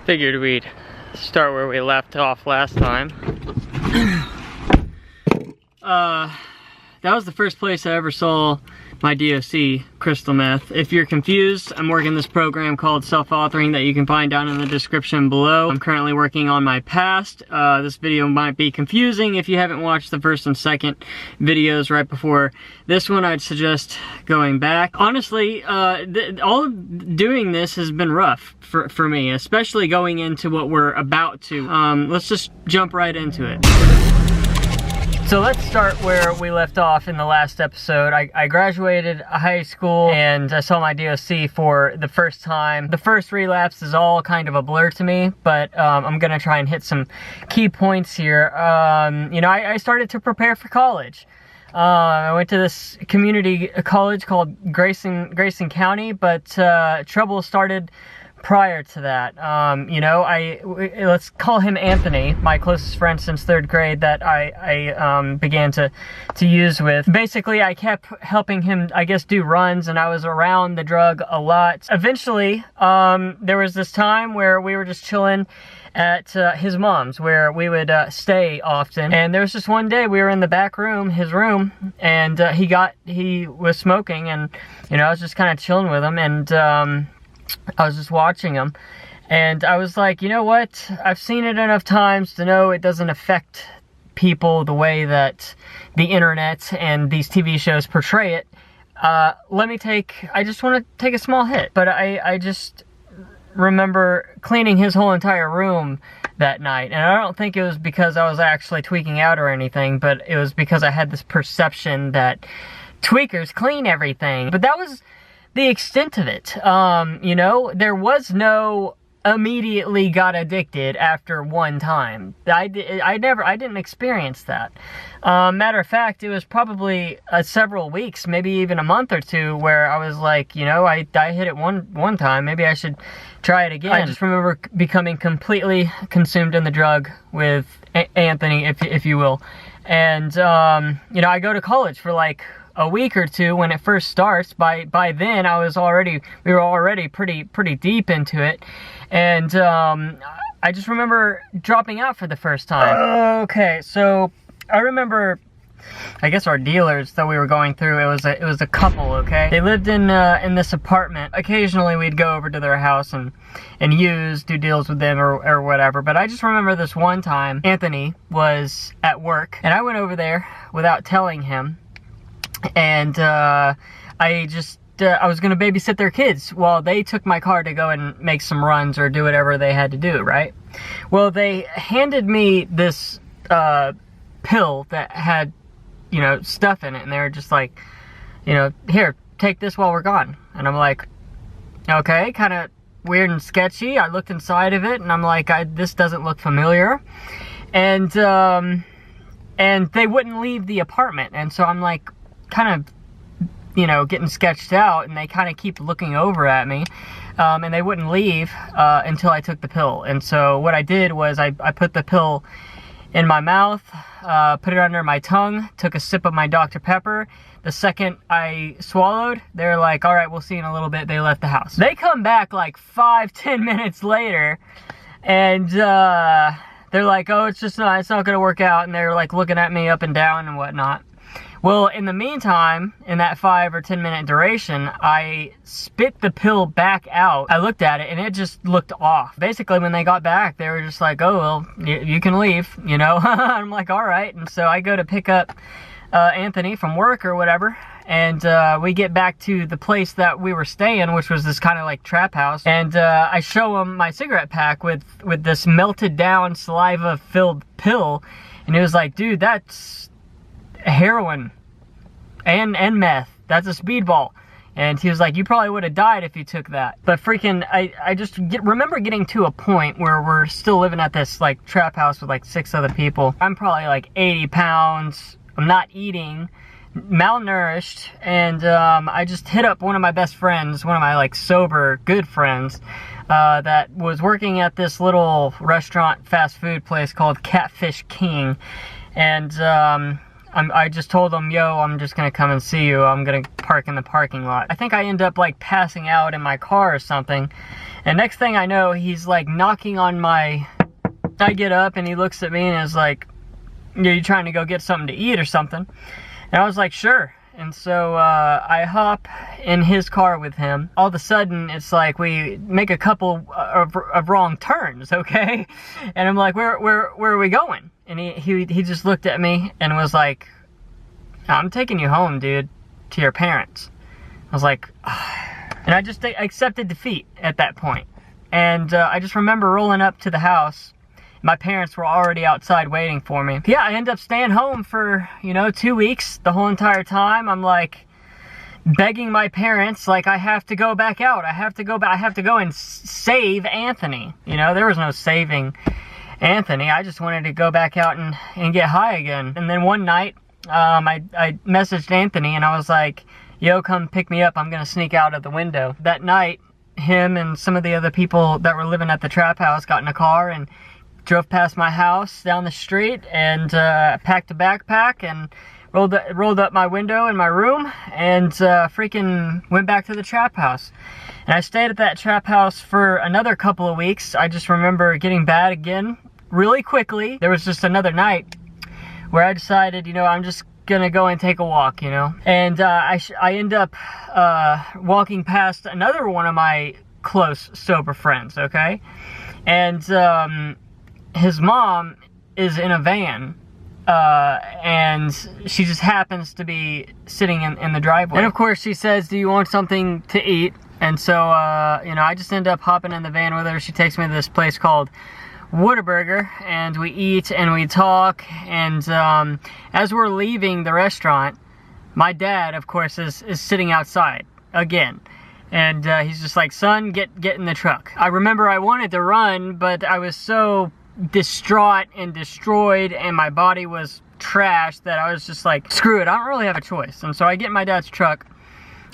Figured we'd start where we left off last time. That was the first place I ever saw my DOC, crystal meth. If you're confused, I'm working this program called self-authoring that you can find down in the description below. I'm currently working on my past. This video might be confusing if you haven't watched the first and second videos right before this one. I'd suggest going back. Honestly, all of doing this has been rough for me, especially going into what we're about to. Let's just jump right into it. So let's start where we left off in the last episode. I graduated high school and I saw my DOC for the first time. The first relapse is all kind of a blur to me, but I'm gonna try and hit some key points here. You know, I started to prepare for college. I went to this community college called Grayson County, but trouble started prior to that. You know, let's call him Anthony, my closest friend since 3rd grade that I began to use with. Basically, I kept helping him, I guess, do runs, and I was around the drug a lot. Eventually, there was this time where we were just chilling at his mom's, where we would stay often. And there was just one day we were in the back room, his room, and he was smoking, and you know, I was just kind of chilling with him, and I was just watching him, and I was like, you know what? I've seen it enough times to know it doesn't affect people the way that the internet and these TV shows portray it. I just want to take a small hit. But I just remember cleaning his whole entire room that night, and I don't think it was because I was actually tweaking out or anything, but it was because I had this perception that tweakers clean everything. But that was the extent of it. You know, there was no immediately got addicted after one time. I didn't experience that. Matter of fact, it was probably several weeks, maybe even a month or two, where I was like, you know, I hit it one time, maybe I should try it again. I just remember becoming completely consumed in the drug with Anthony, if you will. And you know, I go to college for like a week or two when it first starts. By then we were already pretty deep into it, and I just remember dropping out for the first time. Okay, so I remember, I guess our dealers that we were going through, it was a couple, okay? They lived in this apartment. Occasionally we'd go over to their house and do deals with them or whatever, but I just remember this one time Anthony was at work and I went over there without telling him, and I was gonna babysit their kids while they took my car to go and make some runs or do whatever they had to do, right? Well, they handed me this pill that had, you know, stuff in it, and they were just like, you know, here, take this while we're gone. And I'm like, okay, kind of weird and sketchy. I looked inside of it and I'm like, this doesn't look familiar. And they wouldn't leave the apartment, and so I'm like, kind of, you know, getting sketched out, and they kind of keep looking over at me, and they wouldn't leave until I took the pill. And so what I did was I put the pill in my mouth, put it under my tongue, took a sip of my Dr. Pepper. The second I swallowed, they're like, all right, we'll see you in a little bit. They left the house. They come back like 5-10 minutes later, and they're like, oh, it's not gonna work out, and they're like looking at me up and down and whatnot. Well, in the meantime, in that 5 or 10 minute duration, I spit the pill back out. I looked at it and it just looked off. Basically, when they got back, they were just like, oh, well, you can leave, you know? I'm like, all right. And so I go to pick up Anthony from work or whatever, and we get back to the place that we were staying, which was this kind of like trap house, and I show him my cigarette pack with this melted down saliva filled pill, and he was like, dude, that's heroin and meth. That's a speedball. And he was like, you probably would have died if you took that. But freaking, I just remember getting to a point where we're still living at this like trap house with like 6 other people. I'm probably like 80 pounds. I'm not eating, malnourished, and I just hit up one of my best friends, one of my like sober good friends, that was working at this little restaurant fast food place called Catfish King. And I just told him, yo, I'm just gonna come and see you. I'm gonna park in the parking lot. I think I end up like passing out in my car or something. And next thing I know, he's like knocking on my... I get up and he looks at me and is like, "Are you trying to go get something to eat or something?" And I was like, "Sure." And so I hop in his car with him. All of a sudden, it's like we make a couple of wrong turns, okay? And I'm like, where are we going? And he just looked at me and was like, "I'm taking you home, dude, to your parents." I was like, and I just accepted defeat at that point. And I just remember rolling up to the house. My parents were already outside waiting for me. Yeah, I ended up staying home for, 2 weeks. The whole entire time, I'm like begging my parents, like, I have to go back out. I have to go and save Anthony. There was no saving Anthony. I just wanted to go back out and get high again. And then one night, I messaged Anthony and I was like, "Yo, come pick me up. I'm gonna sneak out of the window." That night, him and some of the other people that were living at the trap house got in a car and drove past my house down the street and packed a backpack and rolled up my window in my room and freaking went back to the trap house. And I stayed at that trap house for another couple of weeks. I just remember getting bad again really quickly. There was just another night where I decided, I'm just gonna go and take a walk, And I end up walking past another one of my close sober friends, okay? And his mom is in a van, and she just happens to be sitting in the driveway. And of course she says, "Do you want something to eat?" And so, I just end up hopping in the van with her. She takes me to this place called Whataburger, and we eat and we talk. And as we're leaving the restaurant, my dad, of course, is sitting outside again. And he's just like, "Son, get in the truck." I remember I wanted to run, but I was so distraught and destroyed and my body was trashed that I was just like, screw it, I don't really have a choice. And so I get in my dad's truck,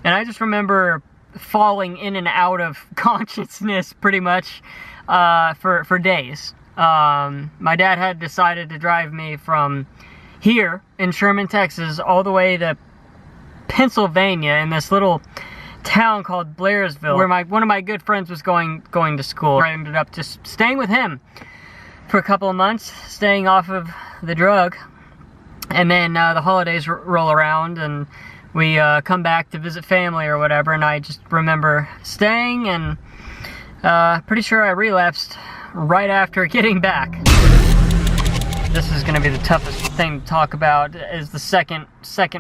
and I just remember falling in and out of consciousness pretty much for days. My dad had decided to drive me from here in Sherman, Texas, all the way to Pennsylvania in this little town called Blairsville, where one of my good friends was going to school. I ended up just staying with him for a couple of months, staying off of the drug. And then the holidays roll around and we come back to visit family or whatever, and I just remember staying, and pretty sure I relapsed right after getting back. This is going to be the toughest thing to talk about, is the second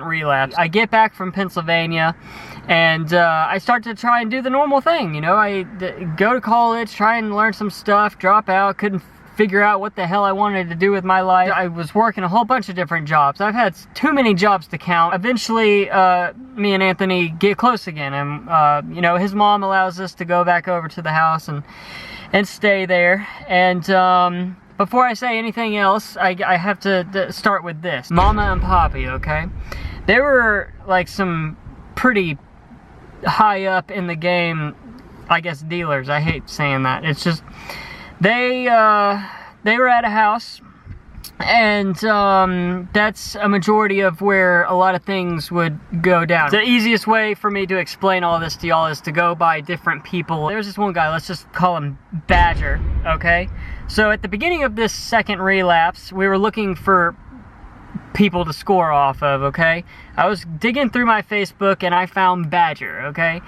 relapse. I get back from Pennsylvania, and I start to try and do the normal thing. I go to college, try and learn some stuff, drop out, couldn't figure out what the hell I wanted to do with my life. I was working a whole bunch of different jobs. I've had too many jobs to count. Eventually, me and Anthony get close again, and his mom allows us to go back over to the house and stay there. And before I say anything else, I have to start with this. Mama and Poppy, okay? They were like some pretty high up in the game, I guess, dealers. I hate saying that. It's just, they were at a house, and that's a majority of where a lot of things would go down. The easiest way for me to explain all this to y'all is to go by different people. There's this one guy, let's just call him Badger, okay? So at the beginning of this second relapse, we were looking for people to score off of, okay? I was digging through my Facebook and I found Badger, okay?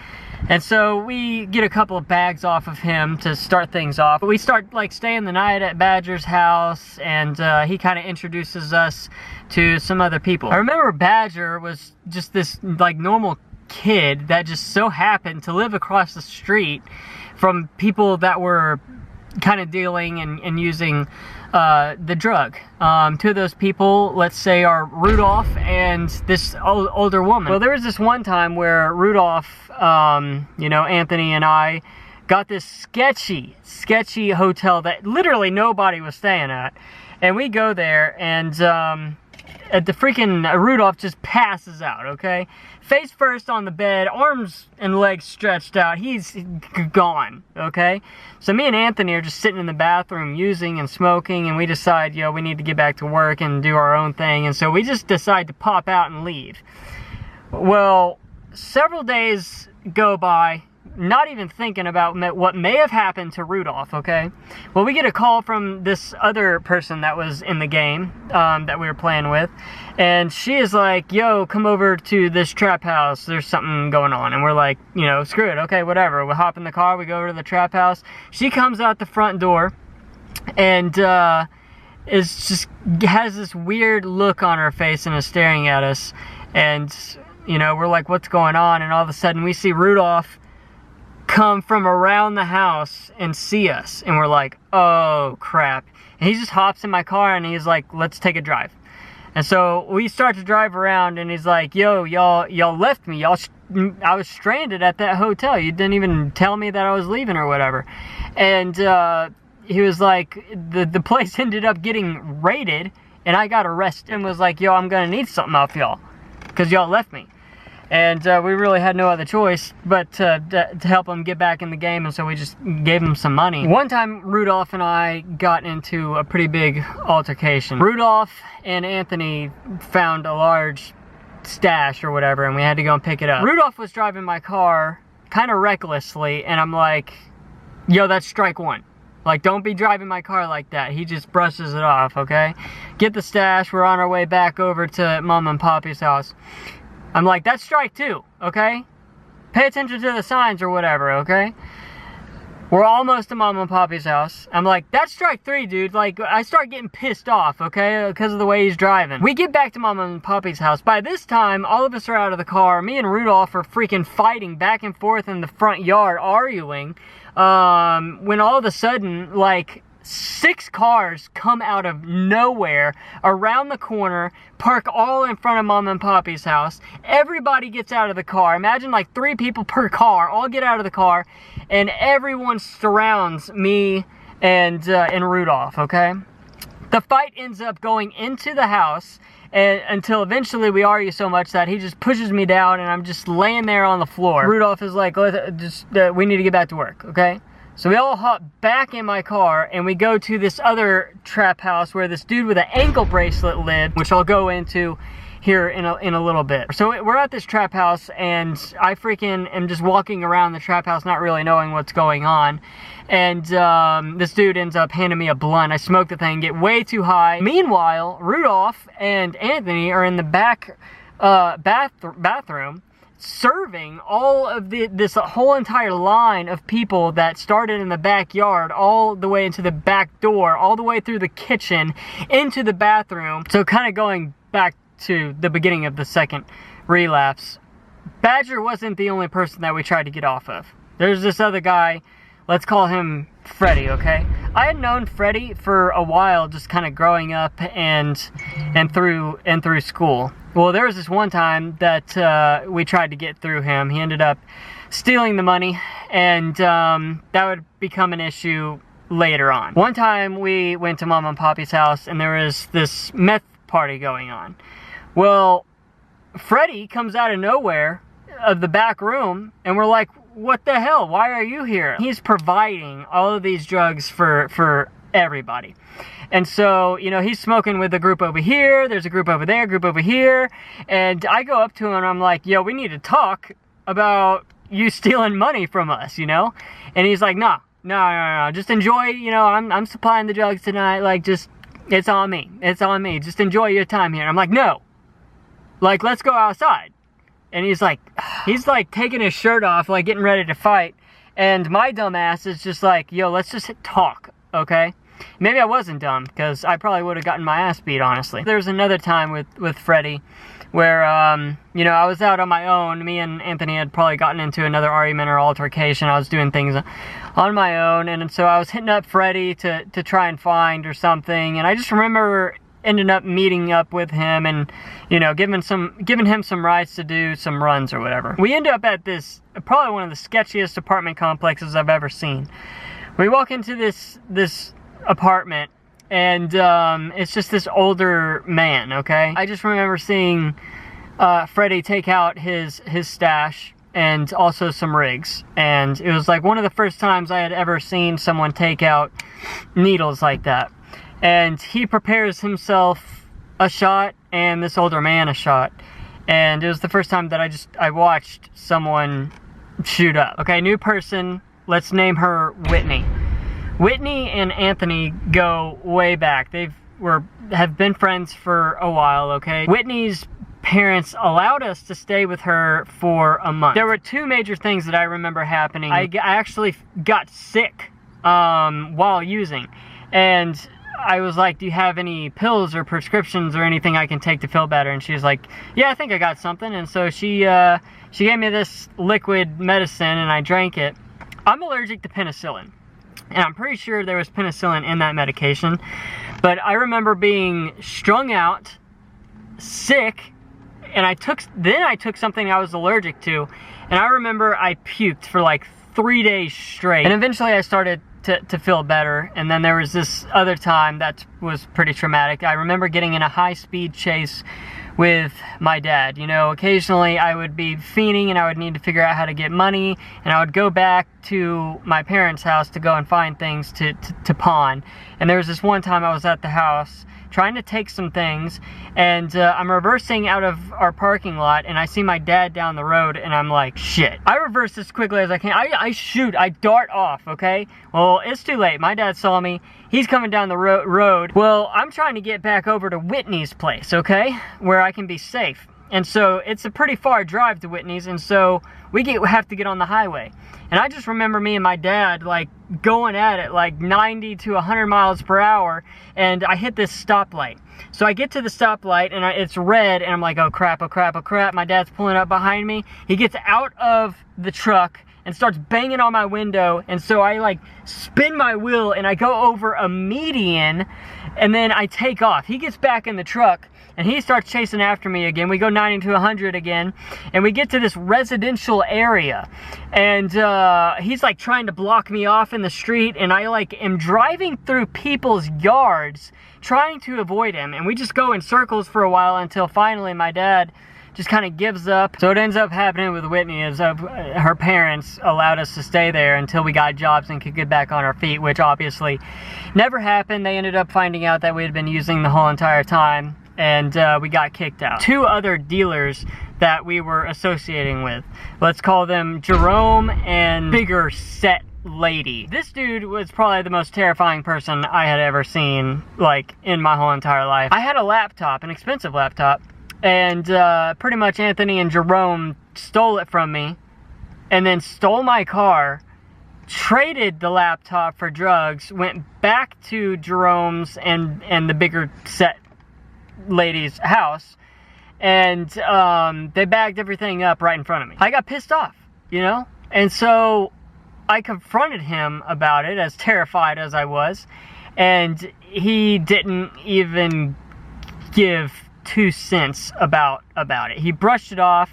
And so we get a couple of bags off of him to start things off. We start like staying the night at Badger's house, and he kind of introduces us to some other people. I remember Badger was just this like normal kid that just so happened to live across the street from people that were kind of dealing and using the drug. Two of those people, let's say, are Rudolph and this older woman. Well, there was this one time where Rudolph, Anthony and I got this sketchy hotel that literally nobody was staying at. And we go there, and the freaking Rudolph just passes out, okay? Face first on the bed, arms and legs stretched out. He's gone, okay? So me and Anthony are just sitting in the bathroom using and smoking, and we decide, we need to get back to work and do our own thing. And so we just decide to pop out and leave. Well, several days go by, not even thinking about what may have happened to Rudolph, okay? Well, we get a call from this other person that was in the game that we were playing with, and she is like, yo, come over to this trap house, there's something going on. And we're like, you know, screw it, okay, whatever. We hop in the car, we go over to the trap house. She comes out the front door, and has this weird look on her face and is staring at us. And, you know, we're like, what's going on? And all of a sudden we see Rudolph come from around the house and see us, and we're like, oh crap. And he just hops in my car and he's like, let's take a drive. And so we start to drive around, and he's like, yo, y'all left me, I was stranded at that hotel, you didn't even tell me that I was leaving or whatever. And he was like, the place ended up getting raided, and I got arrested, and was like, yo, I'm gonna need something off y'all because y'all left me. And we really had no other choice but to help him get back in the game, and so we just gave him some money. One time, Rudolph and I got into a pretty big altercation. Rudolph and Anthony found a large stash or whatever, and we had to go and pick it up. Rudolph was driving my car kind of recklessly, and I'm like, yo, that's strike one. Like, don't be driving my car like that. He just brushes it off, okay? Get the stash, we're on our way back over to Mom and Poppy's house. I'm like, that's strike two, okay? Pay attention to the signs or whatever, okay? We're almost to Mom and Poppy's house. I'm like, that's strike three, dude. Like, I start getting pissed off, okay? Because of the way he's driving. We get back to Mom and Poppy's house. By this time, all of us are out of the car. Me and Rudolph are freaking fighting back and forth in the front yard, arguing. When all of a sudden, like, 6 cars come out of nowhere around the corner, park all in front of Mom and Poppy's house. Everybody gets out of the car. Imagine like 3 people per car all get out of the car, and everyone surrounds me and Rudolph, okay? The fight ends up going into the house, and until eventually we argue so much that he just pushes me down, and I'm just laying there on the floor. Rudolph is like, we need to get back to work, okay? So we all hop back in my car, and we go to this other trap house where this dude with an ankle bracelet lived, which I'll go into here in a little bit. So we're at this trap house, and I freaking am just walking around the trap house not really knowing what's going on. And this dude ends up handing me a blunt. I smoke the thing, get way too high. Meanwhile, Rudolph and Anthony are in the back bathroom, serving all of this whole entire line of people that started in the backyard all the way into the back door, all the way through the kitchen into the bathroom. So kind of going back to the beginning of the second relapse, Badger wasn't the only person that we tried to get off of. There's this other guy, let's call him Freddy, okay? I had known Freddy for a while, just kind of growing up and through school. Well, there was this one time that we tried to get through him. He ended up stealing the money, and that would become an issue later on. One time we went to Mom and Poppy's house, and there was this meth party going on. Well, Freddy comes out of nowhere of the back room, and we're like, what the hell? Why are you here? He's providing all of these drugs for everybody. And so, you know, he's smoking with a group over here, there's a group over there, group over here, and I go up to him and I'm like, yo, we need to talk about you stealing money from us, you know? And he's like, no, just enjoy, you know, I'm supplying the drugs tonight, like, just, it's on me, just enjoy your time here. And I'm like, no, like, let's go outside. And he's like taking his shirt off, like getting ready to fight, and my dumb ass is just like, yo, let's just talk, okay? Maybe I wasn't dumb, because I probably would have gotten my ass beat, honestly. There was another time with Freddy where, you know, I was out on my own. Me and Anthony had probably gotten into another argument or altercation. I was doing things on my own, and so I was hitting up Freddy to try and find or something, and I just remember ended up meeting up with him and, you know, giving him some rides to do some runs or whatever. We end up at this, probably one of the sketchiest apartment complexes I've ever seen. We walk into this apartment, and it's just this older man, okay? I just remember seeing Freddy take out his stash and also some rigs, and it was like one of the first times I had ever seen someone take out needles like that. And he prepares himself a shot and this older man a shot, And it was the first time that I watched someone shoot up. Okay, new person, let's name her Whitney. Whitney and Anthony go way back. Have been friends for a while, okay? Whitney's parents allowed us to stay with her for a month. There were two major things that I remember happening. I actually got sick while using, and I was like, do you have any pills or prescriptions or anything I can take to feel better? And she was like, yeah, I think I got something. And so she gave me this liquid medicine, and I drank it. I'm allergic to penicillin, and I'm pretty sure there was penicillin in that medication. But I remember being strung out, sick, and I took something I was allergic to, and I remember I puked for like 3 days straight. And eventually I started to feel better, and then there was this other time that was pretty traumatic. I remember getting in a high-speed chase with my dad. You know, occasionally I would be fiending and I would need to figure out how to get money, and I would go back to my parents' house to go and find things to pawn. And there was this one time I was at the house trying to take some things, and I'm reversing out of our parking lot, and I see my dad down the road, and I'm like, shit. I reverse as quickly as I can. I dart off, okay? Well, it's too late. My dad saw me. He's coming down the road. Well, I'm trying to get back over to Whitney's place, okay? Where I can be safe. And so it's a pretty far drive to Whitney's, and so we have to get on the highway. And I just remember me and my dad like going at it like 90 to 100 miles per hour, and I hit this stoplight. So I get to the stoplight, and it's red, and I'm like, oh crap, oh crap, oh crap. My dad's pulling up behind me. He gets out of the truck and starts banging on my window, and so I like spin my wheel and I go over a median, and then I take off. He gets back in the truck and he starts chasing after me again. We go 90 to 100 again, and we get to this residential area, and he's like trying to block me off in the street, and I like am driving through people's yards trying to avoid him, and we just go in circles for a while until finally my dad just kind of gives up. So what ends up happening with Whitney is her parents allowed us to stay there until we got jobs and could get back on our feet, which obviously never happened. They ended up finding out that we had been using the whole entire time, and we got kicked out. Two other dealers that we were associating with, let's call them Jerome and Bigger Set Lady. This dude was probably the most terrifying person I had ever seen, like, in my whole entire life. I had a laptop, an expensive laptop, and pretty much Anthony and Jerome stole it from me, and then stole my car, traded the laptop for drugs, went back to Jerome's and the Bigger Set Lady's house, and they bagged everything up right in front of me. I got pissed off, you know? And so I confronted him about it, as terrified as I was, and he didn't even give 2 cents about it. He brushed it off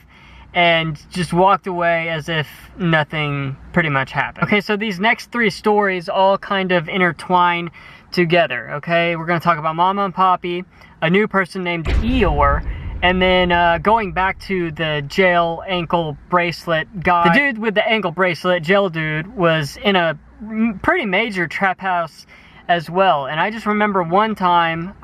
and just walked away as if nothing pretty much happened. Okay, so these next 3 stories all kind of intertwine together, okay? We're gonna talk about Mama and Poppy, a new person named Eeyore, and then going back to the jail ankle bracelet guy. The dude with the ankle bracelet, jail dude, was in a pretty major trap house as well. And I just remember one time,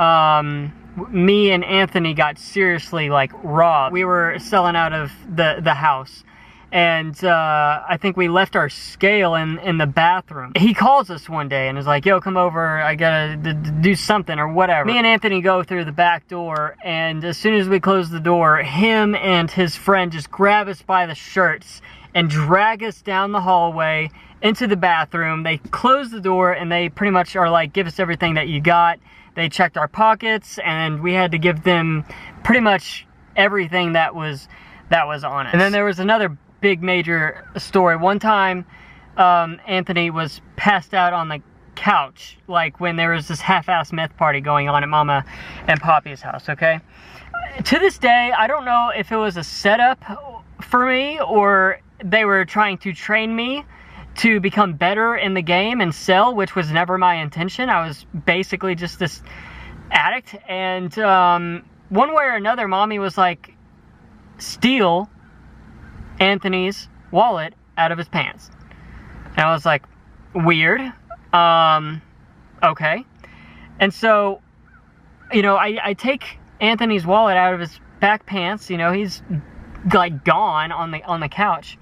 me and Anthony got seriously like robbed. We were selling out of the house, and I think we left our scale in the bathroom. He calls us one day and is like, yo, come over, I gotta do something or whatever. Me and Anthony go through the back door, and as soon as we close the door, him and his friend just grab us by the shirts and drag us down the hallway into the bathroom. They close the door, and they pretty much are like, give us everything that you got. They checked our pockets, and we had to give them pretty much everything that was on us. And then there was another big major story. One time, Anthony was passed out on the couch, like when there was this half-assed meth party going on at Mama and Poppy's house, okay? To this day, I don't know if it was a setup for me, or they were trying to train me to become better in the game and sell, which was never my intention. I was basically just this addict, and one way or another, Mommy was like, steal Anthony's wallet out of his pants. And I was like, weird. Okay. And so, you know, I take Anthony's wallet out of his back pants, you know, he's like gone on the couch.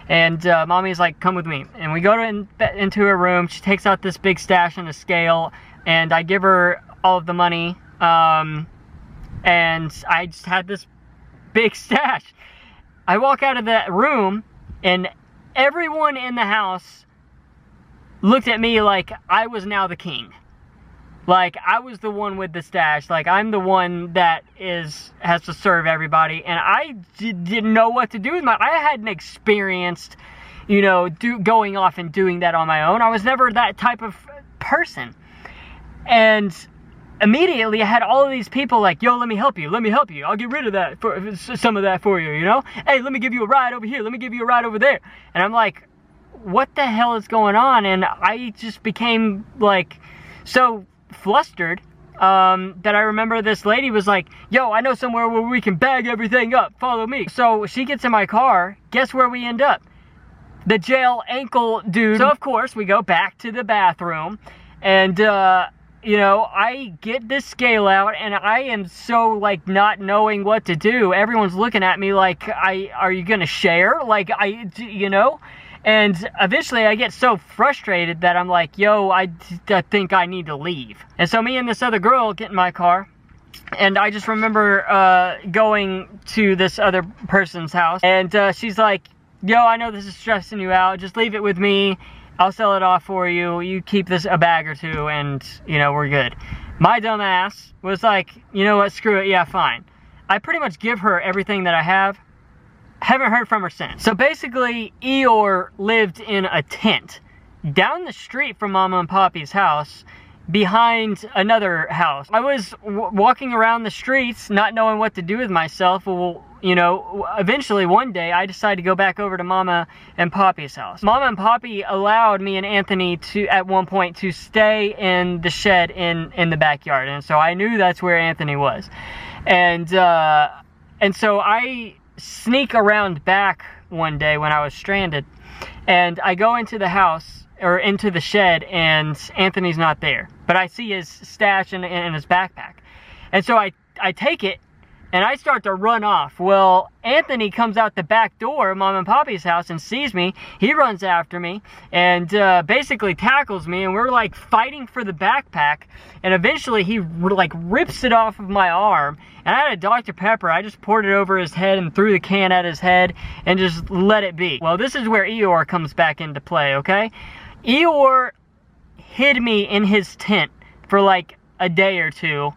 And mommy's like, come with me. And we go into her room. She takes out this big stash and a scale, and I give her all of the money. And I just had this big stash. I walk out of that room, and everyone in the house looked at me like I was now the king. Like, I was the one with the stash. Like, I'm the one that has to serve everybody. And I didn't know what to do with I hadn't experienced, you know, going off and doing that on my own. I was never that type of person. And immediately I had all of these people like, yo, let me help you. I'll get rid of that, some of that for you, you know? Hey, let me give you a ride over here. Let me give you a ride over there. And I'm like, what the hell is going on? And I just became like so flustered that I remember this lady was like, yo, I know somewhere where we can bag everything up, follow me. So she gets in my car. Guess where we end up? The jail ankle dude. So of course we go back to the bathroom, and you know, I get this scale out, and I am so like not knowing what to do. Everyone's looking at me like, are you gonna share? Like, you know? And eventually I get so frustrated that I'm like, yo, I think I need to leave. And so me and this other girl get in my car, and I just remember going to this other person's house, and she's like, yo, I know this is stressing you out, just leave it with me, I'll sell it off for you, you keep this a bag or two, and, you know, we're good. My dumb ass was like, you know what, screw it, yeah, fine. I pretty much give her everything that I have. Haven't heard from her since. So basically, Eeyore lived in a tent down the street from Mama and Poppy's house, behind another house. I was walking around the streets, not knowing what to do with myself. Well, you know, eventually one day I decided to go back over to Mama and Poppy's house. Mama and Poppy allowed me and Anthony to, at one point, to stay in the shed in the backyard, and so I knew that's where Anthony was. And so I sneak around back one day when I was stranded, and I go into the house, or into the shed, and Anthony's not there, but I see his stash in his backpack. And so I take it, and I start to run off. Well, Anthony comes out the back door of Mom and Poppy's house and sees me. He runs after me and basically tackles me, and we're like fighting for the backpack, and eventually he like rips it off of my arm. And I had a Dr. Pepper. I just poured it over his head and threw the can at his head and just let it be. Well, this is where Eeyore comes back into play, okay? Eeyore hid me in his tent for like a day or two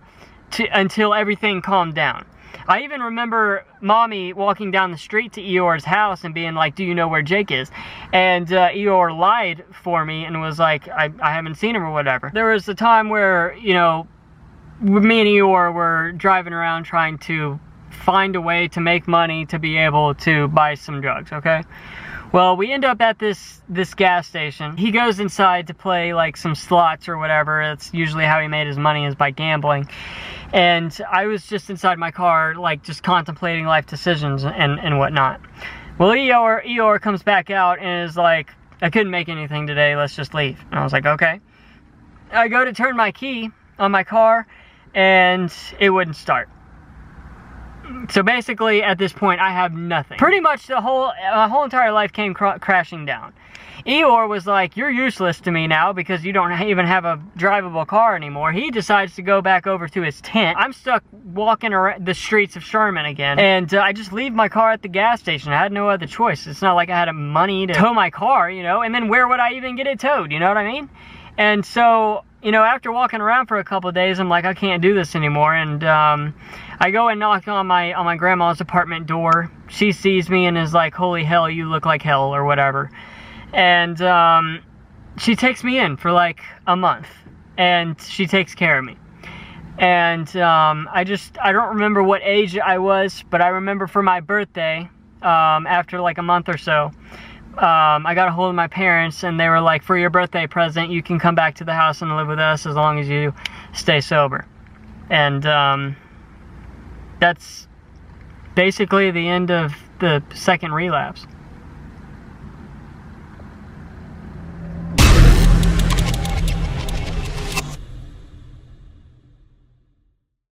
until everything calmed down. I even remember Mommy walking down the street to Eeyore's house and being like, do you know where Jake is? And Eeyore lied for me and was like, I haven't seen him or whatever. There was a time where, you know, me and Eeyore were driving around trying to find a way to make money to be able to buy some drugs, okay? Well, we end up at this gas station. He goes inside to play like some slots or whatever. That's usually how he made his money, is by gambling. And I was just inside my car, like just contemplating life decisions and whatnot. Well, Eeyore comes back out and is like, I couldn't make anything today, let's just leave. And I was like, okay. I go to turn my key on my car, and it wouldn't start. So basically, at this point, I have nothing. Pretty much the whole entire life came crashing down. Eeyore was like, you're useless to me now because you don't even have a drivable car anymore. He decides to go back over to his tent. I'm stuck walking around the streets of Sherman again, and I just leave my car at the gas station. I had no other choice. It's not like I had money to tow my car, you know, and then where would I even get it towed, you know what I mean? And so, you know, after walking around for a couple of days, I'm like, I can't do this anymore. And I go and knock on my grandma's apartment door. She sees me and is like, holy hell, you look like hell, or whatever. And she takes me in for like a month, and she takes care of me. And I don't remember what age I was, but I remember for my birthday, after like a month or so, I got a hold of my parents, and they were like, for your birthday present, you can come back to the house and live with us as long as you stay sober. And that's basically the end of the second relapse.